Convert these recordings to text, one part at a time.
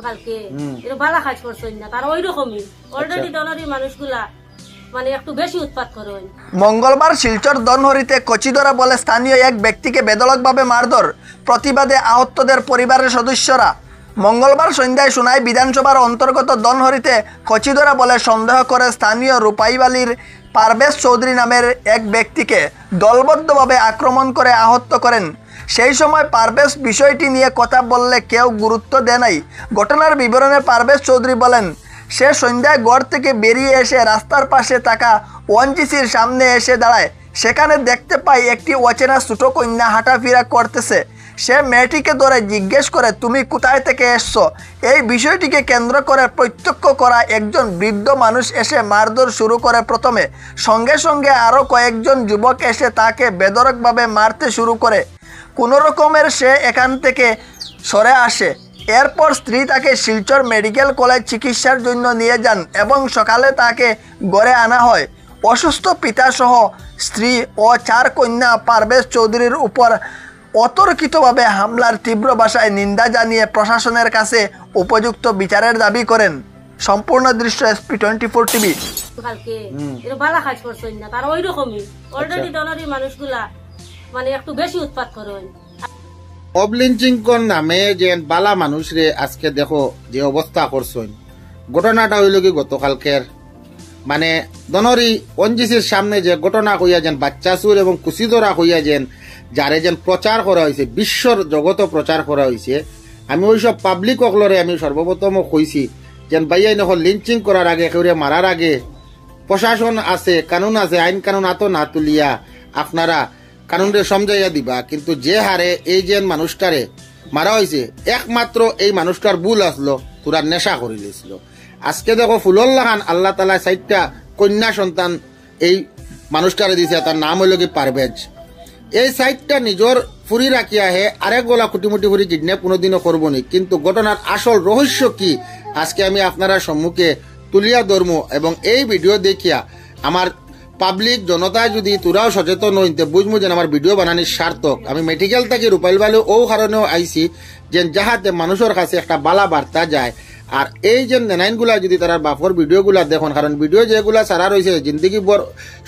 কালকে এটা বালা কাজ করছেন না, তারা ওই রকমই অলরেডি ডলারি মানুষগুলা মানে একটু বেশি উৎপাত করেন। মঙ্গলবার শিলচর দনহরিতে কচিদরা বলে স্থানীয় এক ব্যক্তিকে বেদলকভাবে মারধর, প্রতিবাদে আহতদের পরিবারের সদস্যরা। মঙ্গলবার সন্ধ্যায় সোনাই বিধানসভার অন্তর্গত দনহরিতে কচিদরা বলে সন্দেহ করে স্থানীয় রূপাইবালির পারভেজ চৌধুরী নামের এক ব্যক্তিকে দলবদ্ধভাবে আক্রমণ করে আহত করেন। সেই সময় পারভেজ বিষয়টি নিয়ে কথা বললে কেউ গুরুত্ব দেয় নাই। ঘটনার বিবরণে পারভেজ চৌধুরী বলেন, সে সন্ধ্যায় ঘর থেকে বেরিয়ে এসে রাস্তার পাশে থাকা ওয়ানজিসির সামনে এসে দাঁড়ায়। সেখানে দেখতে পাই একটি অচেনা ছোট কন্যা হাঁটাফেরা করতেছে। সে মেয়েটিকে ধরে জিজ্ঞেস করে, তুমি কোথায় থেকে এসছো? এই বিষয়টিকে কেন্দ্র করে প্রত্যক্ষ করা একজন বৃদ্ধ মানুষ এসে মারধর শুরু করে। প্রথমে সঙ্গে সঙ্গে আরও কয়েকজন যুবক এসে তাকে বেধড়কভাবে মারতে শুরু করে। কোনো রকমের সে এখান থেকে সরে আসে। এরপর স্ত্রী তাকে শিলচর মেডিকেল কলেজ চিকিৎসার জন্য নিয়ে যান এবং সকালে তাকে ঘরে আনা হয়। অসুস্থ পিতাসহ স্ত্রী ও 4 কন্যা পারভেজ চৌধুরীর উপর অতর্কিতভাবে হামলার তীব্র ভাষায় নিন্দা জানিয়ে প্রশাসনের কাছে উপযুক্ত বিচারের দাবি করেন। সম্পূর্ণ দৃশ্য SP24 টিভি। কালকে এটা বালা কাজ করছেন না, তারা ওই রকমই অলরেডি ডলারি মানুষগুলা মানে একটু বেশি উৎপাত করেন। অবলিঞ্চিং কোন নামে যে বালা মানুষ রে আজকে দেখো যে অবস্থা করছেন। ঘটনাটা হইল কি গতকালকের মানে দনরি ওনজিসির সামনে যে ঘটনা হইয়া যেন বাচ্চা চুর এবং কুচিদরা হইয়া যেন যারে যেন প্রচার করা হয়েছে, বিশ্বর জগত প্রচার করা হয়েছে। আমি ওইসব পাবলিক অকলরে আমি সর্বপ্রথম কইছি যেন ভাইয়া নকল লিঞ্চিং করার আগে কেউরে মারার আগে প্রশাসন আছে, কানুন আছে, আইন কানুন আতো না তুলিয়া আপনারা কানুনরে সমঝাইয়া দিবা। কিন্তু যে হারে এই যে মানুষটারে মারা হয়েছে একমাত্র এই মানুষটার ভুল আসলো, তোরা নেশা করে লিছিল। আজকে দেখো ফুলল্লা খান আল্লাহ তালা 4টা কন্যা সন্তান এই মানুষটারে দিছে, তার নাম হইল কি পারভেজ। এই 4টা নিজের ফুরি রাখিয়া হে আরেক গলা খুটিমুটি ফুরি কিডন্যাপ কোনোদিনও করবো নি। কিন্তু ঘটনার আসল রহস্য কি আজকে আমি আপনারা সম্মুখে তুলিয়া ধরমু এবং এই ভিডিও দেখিয়া আমার পাবলিক জনতা যদি তোরাও সচেতন হইতে বুঝমু যেন আমার ভিডিও বানানির সার্থক। আমি মেডিকেল থেকে রূপাইলবালি ও কারণেও আইছি যে যাহাতে মানুষের কাছে একটা বালা বার্তা যায়। আর এই যে নেনাইনগুলা যদি তারা বাপর ভিডিওগুলা দেখুন, কারণ ভিডিও যেগুলা সারা রয়েছে জিন্দগি বর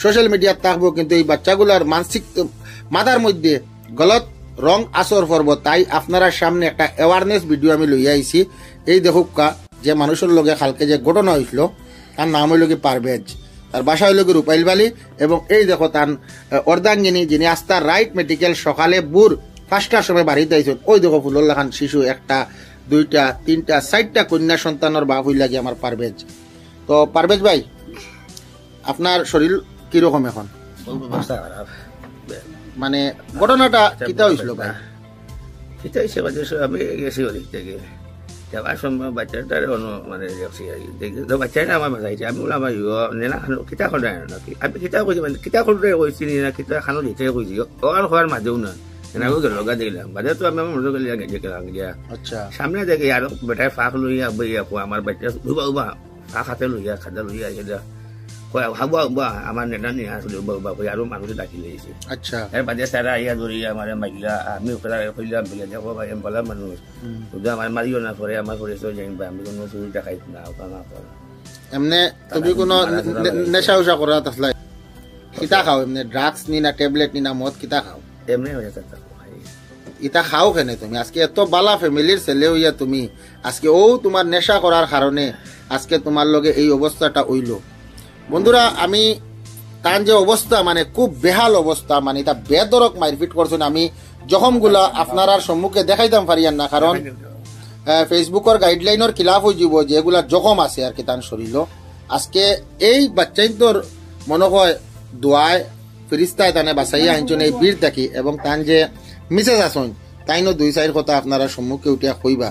সোশ্যাল মিডিয়াত থাকবো, কিন্তু এই বাচ্চাগুলার মানসিক মাথার মধ্যে গলত রং আসর পড়ব। তাই আপনারা সামনে একটা অ্যাওয়ারনেস ভিডিও আমি লইয়া আইছি। এই দেখুকা যে মানুষের লগে কালকে যে ঘটনা হয়েছিল তার নাম হইল কি পারভেজ, তার বাসা হইল কি রূপাইলবালি। এবং এই দেখো তার অর্ধাঙ্গিনী যিনি আস্তার রাইট মেডিকেল সকালে বুর 5টার সময় বাড়িতে আইছেন। ওই দেখো ফুলল্লা খান শিশু 1টা 2টা 3টা 4টা কন্যা সন্তানের বাপ হইলা গিয়ে আমার পারভেজ। তো পারভেজ ভাই আপনার শরীর কিরকম এখন? মানে ঘটনাটা কিতা হয়েছিল ভাই? কিতা হয়েছে আমি গেছি ওদিক থেকে যাওয়ার সময় বাচ্চাটার মানে দেখছি বাচ্চাটা আমার বাঁচাইছে। আমি বললাম আমার নেনা খানো কিতা খানো নাকি, আমি কিতা কইছি মানে কিতা খানোতে কইছি না কিতা খানো দিতে কইছি ওখান খাওয়ার মাঝেও না এনাকেও লগা দেখলাম। বাজার তো আমি আমার মজা গেলে গেলাম গিয়া সামনে দেখি আর বেটার ফাঁক লইয়া বইয়া আমার বাচ্চা উবা উবা ফাঁক হাতে লইয়া খাদা লইয়া সেটা হাবুয়া উবা আমার নেতা নিয়ে আসলে উবা উবা কই আরো মানুষ ডাকি লইছে। আচ্ছা এর বাদে তারা ইয়া ধরিয়া আমার মাইলা আমি ওখানে কইলাম বলে দেখো ভাই আমি বলা মানুষ আমার মারিও না পরে আমার পরে জানবা আমি কোনো চুরি দেখাই না ওখানে এমনি তুমি কোনো নেশা উষা করা আসলে কিতা খাও? এমনি ড্রাগস নি না ট্যাবলেট নি না মদ কিতা খাও? এমনি হয়ে যাচ্ছে ইতা খাও কেনে তুমি? আজকে এত বালা ফ্যামিলির ছেলে হইয়া তুমি আজকে ও তোমার নেশা করার কারণে আজকে তোমার লগে এই অবস্থাটা হইল। বন্ধুরা আমি তার যে অবস্থা মানে খুব বেহাল অবস্থা, মানে এটা বেদরক মারপিট করছেন। আমি জখমগুলা আপনার সম্মুখে দেখাইতাম পারিয়ান না, কারণ ফেসবুকের গাইডলাইনের খিলাফ হয়ে যাব যেগুলা জখম আছে আর কি তার শরীর। আজকে এই বাচ্চাই তোর মনে হয় দোয়ায় ফিরিস্তায় তানে বাঁচাইয়া আনছেন এই বীর থাকি, এবং তান যে মিসেস আসন তাইনও 2-4 কথা আপনারা সম্মুখে উঠিয়া কইবা।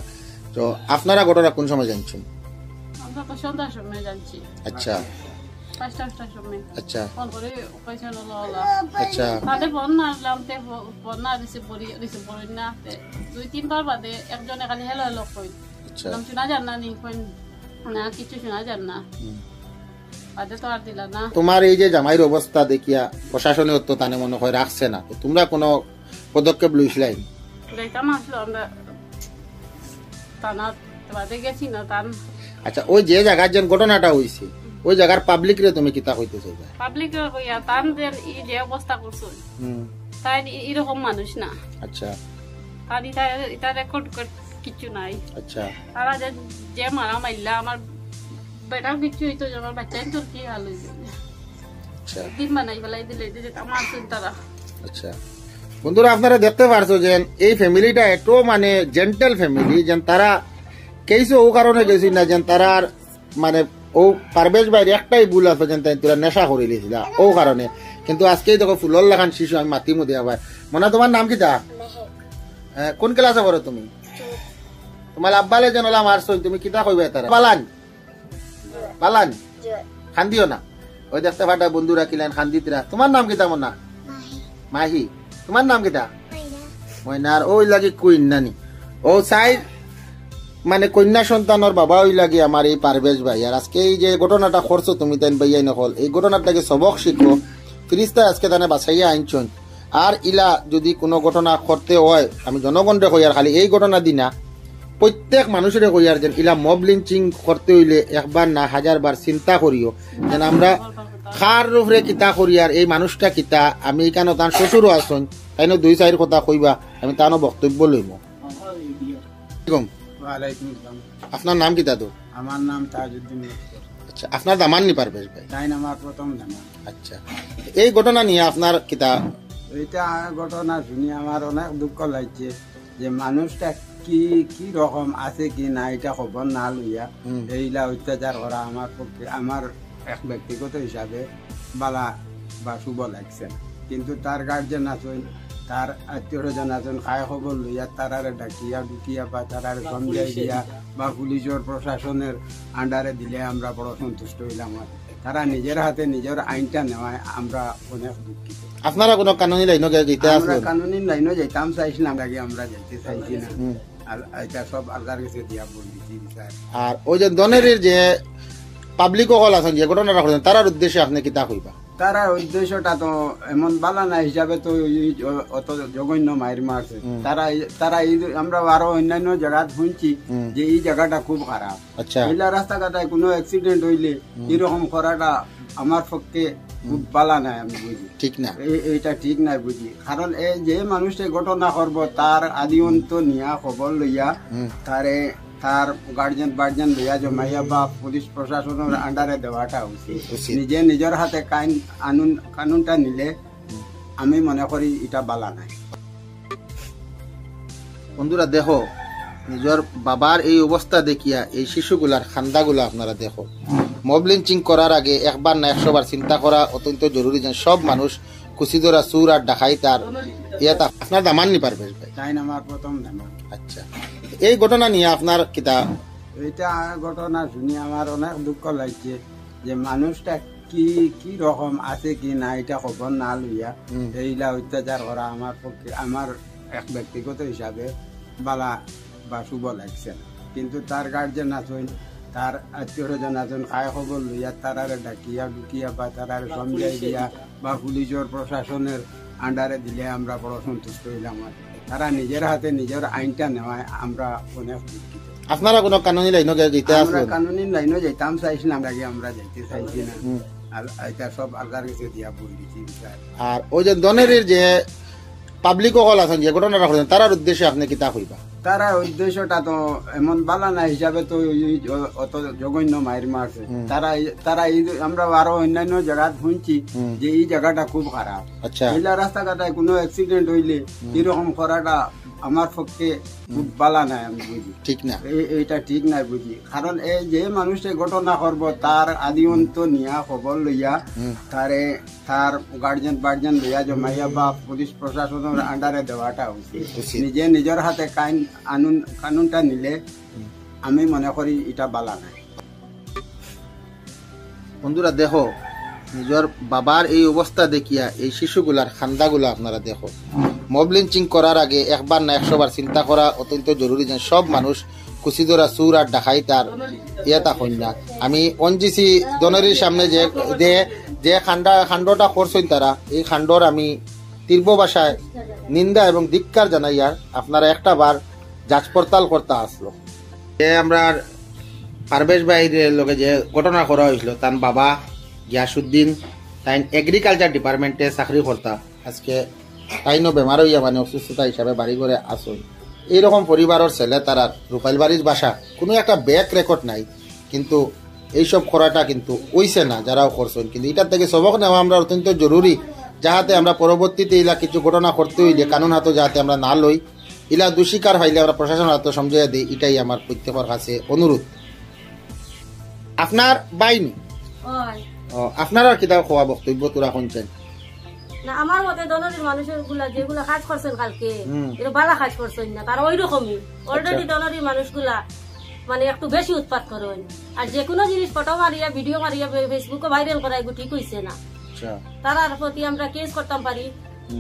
তো আপনারা ঘটনা কোন সময় জানছেন? আচ্ছা আচ্ছা আচ্ছা তাদের ফোন মারলাম ফোন না রিসিভ করি না 2-3 বার বাদে একজনে খালি হেলো হেলো কই শোনা যান না নি না কিছু শোনা যান না বাদে তো আর দিলা না। তোমার এই যে জামাইয়ের অবস্থা দেখিয়া প্রশাসনে তো তানে মনে হয় রাখছে না, তো তোমরা কোনো পদক্ষেপ লইছিলাই? যাইতাম আসলো আমরা থানা বাদে গেছি না তান। আচ্ছা, ওই যে জায়গার যে ঘটনাটা হয়েছে ওই জায়গার পাবলিক রে তুমি কিতা কইতে চাইবা? পাবলিক কইয়া তান যে অবস্থা করছো তাই এরকম মানুষ না। আচ্ছা, তার এটা রেকর্ড কিছু নাই। আচ্ছা, তারা যে মারা মাইলা আমার বেটার কিছু হইতো, আমার বাচ্চাই তোর কি হাল হয়েছে। আচ্ছা, দিন বানাই বেলাই দিলে আমার তারা। আচ্ছা বন্ধুরা, আপনারা দেখতে পারছো যে এই ফ্যামিলিটা এত মানে জেন্টেল ফ্যামিলি, যেন তারা কেইছে ও কারণে গেছি না, যেন তারা মানে ও পারভেজ ভাইয়ের একটাই ভুল আছে, যেন তাই তোরা নেশা করে লিয়েছিল ও কারণে। কিন্তু আজকেই দেখো ফুলর লাখান শিশু আমি মাতিমু দিয়া ভাই। মনে তোমার নাম কি তা? কোন ক্লাসে পড়ো তুমি? তোমার আব্বালে যেন ওলা মারছো, তুমি কিতা কইবে তারা? পালান পালান খান্দিও না। ওই দেখতে পাটা বন্ধুরা কিলেন খান্দিতরা। তোমার নাম কিতা? মনা মাহি। তোমার নাম কিতা? ময়নার। ওই লাগে কুইন নানি ও চাই মানে কন্যা সন্তানের বাবা ওই লাগে আমার এই পারভেজ ভাই। আর আজকে এই যে ঘটনাটা করছো তুমি তাই ভাইয়াই নকল, এই ঘটনাটাকে সবক শিখো। ফিরিস্তা আজকে তানে বাছাইয়া আনছন। আর ইলা যদি কোনো ঘটনা করতে হয়, আমি জনগণরে কইয়ার খালি এই ঘটনা দিনা প্রত্যেক মানুষের কইয়ার যেন ইলা মব লিঞ্চিং করতে হইলে একবার না হাজারবার চিন্তা করিও, যেন আমরা খার রূপরে কিতা করিয়ার এই মানুষটা কিতা। আমি এখানে তার শ্বশুরও আসন, তাই দুই চার কথা কইবা, আমি তার বক্তব্য লইম। আপনার নাম কি দাদু? আমার নাম তাজউদ্দিন। আচ্ছা, আপনার দামান নি পারবেশ ভাই? তাই আমার প্রথম দামান। আচ্ছা, এই ঘটনা নিয়ে আপনার কিতা? এইটা ঘটনা শুনি আমার অনেক দুঃখ লাগছে যে মানুষটা কি কি রকম আছে কি না এটা খবর না লইয়া এইলা অত্যাচার করা আমার পক্ষে, আমার এক ব্যক্তিগত হিসাবে বালা বা শুভ লাগছে না। কিন্তু তার গার্জেন আছেন, তার আত্মীয় স্বজন আছেন, খায় খবর লইয়া তারারে ডাকিয়া ঢুকিয়া বা তারারে সমঝাই দিয়া বা পুলিশের প্রশাসনের আন্ডারে দিলে আমরা বড় সন্তুষ্ট হইলাম। তারা নিজের হাতে নিজের আইনটা নেওয়ায় আমরা অনেক দুঃখিত। আপনারা কোনো কানুনি লাইন যেতে? আমরা কানুনি লাইনও যাইতাম চাইছিলাম, আগে আমরা যাইতে চাইছি না। আর এটা সব আল্লাহর কাছে দিয়া বলছি। আর ওই যে দনের যে পাবলিক হল আছেন যে ঘটনাটা করছেন তার উদ্দেশ্যে আপনি কিতা কইবা? তারা উদ্দেশ্যটা তো এমন বালা না হিসাবে তো অত জঘন্য মায়ের মারছে। তারা আমরা আরো অন্যান্য জায়গা শুনছি যে এই জায়গাটা খুব খারাপ। আচ্ছা, এইলা রাস্তাঘাটায় কোনো অ্যাক্সিডেন্ট হইলে এরকম করাটা আমার পক্ষে খুব বালা নাই, আমি বুঝি ঠিক না, এইটা ঠিক নাই বুঝি। কারণ এই যে মানুষটা ঘটনা করব তার আদি অন্ত নিয়া খবর লইয়া তারে তার গার্জেন লইয়া জমাইয়া বা পুলিশ প্রশাসনের আন্ডারে দেওয়াটা উচিত। নিজে নিজের হাতে কানুনটা নিলে আমি মনে করি এটা বালা নাই। বন্ধুরা দেখো, নিজের বাবার এই অবস্থা দেখিয়া এই শিশুগুলার খান্দাগুলা আপনারা দেখো। মব লিঞ্চিং করার আগে একবার না 100 বার চিন্তা করা অত্যন্ত জরুরি, যেন সব মানুষ কুচিদরা চুর আর ডাকাই তার ইয়াত। আপনার দামান নি পারবেশ ভাই? তাই আমার প্রথম দামান। আচ্ছা, এই ঘটনা নিয়ে আপনার কিতা? এইটা ঘটনা শুনি আমার অনেক দুঃখ লাগছে যে মানুষটা কি কি রকম আছে কি না এটা খবর না লইয়া এইলা অত্যাচার করা আমার পক্ষে, আমার এক ব্যক্তিগত হিসাবে বালা বা শুভ লাগছে না। কিন্তু তার গার্জেন আছেন, তার আত্মীয় স্বজন আছেন, খায় খবর লইয়া তারারে ডাকিয়া ঢুকিয়া বা তারারে সমঝাই দিয়া বা পুলিশের প্রশাসনের আন্ডারে দিলে আমরা বড় সন্তুষ্ট হইলাম। তারা নিজের হাতে নিজের আইনটা নেওয়ায় আমরা অনেক দুঃখিত। আপনারা কোনো কানুনি লাইন যেতে? আমরা কানুনি লাইনও যাইতাম চাইছিলাম, আগে আমরা যাইতে চাইছি না। আর এটা সব আল্লাহর কাছে দিয়া বলছি। আর ওই যে দনের যে পাবলিক হল আছেন যে ঘটনাটা করছেন তার উদ্দেশ্যে আপনি কিতা কইবা? তারা উদ্দেশ্যটা তো এমন বালা না হিসাবে তো অত জঘন্য মায়ের মারছে। তারা আমরা আরো অন্যান্য জায়গা শুনছি যে এই জায়গাটা খুব খারাপ। আচ্ছা, এইলা রাস্তাঘাটায় কোনো অ্যাক্সিডেন্ট হইলে এরকম করাটা আমার পক্ষে খুব বালা নাই, আমি বুঝি ঠিক না, এইটা ঠিক নাই বুঝি। কারণ এই যে মানুষটা ঘটনা করব তার আদি অন্ত নিয়া খবর লইয়া তারে তার গার্জেন লইয়া জমাইয়া বা পুলিশ প্রশাসনের আন্ডারে দেওয়াটা উচিত। নিজে নিজের হাতে কানুনটা নিলে আমি মনে করি এটা বালা নাই। বন্ধুরা দেখো, নিজের বাবার এই অবস্থা দেখিয়া এই শিশুগুলার খান্দাগুলা আপনারা দেখো। মব লিঞ্চিং করার আগে একবার না 100 বার চিন্তা করা অত্যন্ত জরুরি, যেন সব মানুষ কুচিদরা চুর আর ডাকাই তার ইয়াতা কন্যা। আমি ONGC দনেরির সামনে যে খান্ডটা করছেন তারা, এই খান্ডর আমি তীব্র ভাষায় নিন্দা এবং ধিক্কার জানাই। আর আপনারা একটা বার যাচ পড়তাল করতে আসলো। আমরা পারভেজ ভাইয়ের লগে যে ঘটনা করা হয়েছিল তার বাবা গিয়াসুদ্দিন তাই এগ্রিকালচার ডিপার্টমেন্টে চাকরি করতা আজকে তাইনও বেমার হইয়া মানে অসুস্থতা হিসাবে বাড়ি করে আসুন এইরকম পরিবারের ছেলে তারা রূপাইলবাড়ির বাসা কোনো একটা ব্যাক রেকর্ড নাই কিন্তু এইসব করাটা কিন্তু হইছে না যারাও করছেন কিন্তু এটার থেকে সবক নেওয়া আমরা অত্যন্ত জরুরি যাহাতে আমরা পরবর্তীতে ইলা কিছু ঘটনা করতে হইলে কানুন হাতে যাতে আমরা না লই ইলা দোষিকার হইলে আমরা প্রশাসনের হাতে সমঝাইয়া দিই এটাই আমার প্রত্যেকের কাছে অনুরোধ আপনার বাইনি আপনার আর কিতাব খোয়া বক্তব্য তোরা শুনছেন না আমার মতে দনরের মানুষের গুলা যেগুলা কাজ করছেন কালকে এটা ভালো কাজ করছেন না তারা ওই রকমই অলরেডি দনরের মানুষগুলা মানে একটু বেশি উৎপাত করেন আর যে কোনো জিনিস ফটো মারিয়া ভিডিও মারিয়া ফেসবুকে ভাইরাল করা এগুলো ঠিক হইছে না তারার প্রতি আমরা কেস করতাম পারি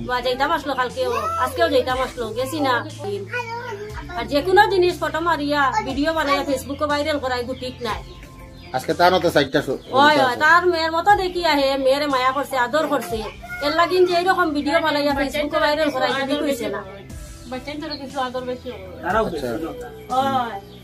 বা যাইতাম আসলো কালকে আজকেও যাইতাম আসলো গেছি না আর যে কোনো জিনিস ফটো মারিয়া ভিডিও বানাইয়া ফেসবুকে ভাইরাল করা এগুলো ঠিক নাই আজকে তার মতো সাইটটা ওই তার মেয়ের মতো দেখি আহে মেয়েরে মায়া করছে আদর করছে এর লাগিন যে এরকম ভিডিও বানাইয়া ফেসবুকে ভাইরাল করা ঠিক হইছে না বাচ্চাদের কিছু আদর বেশি ওই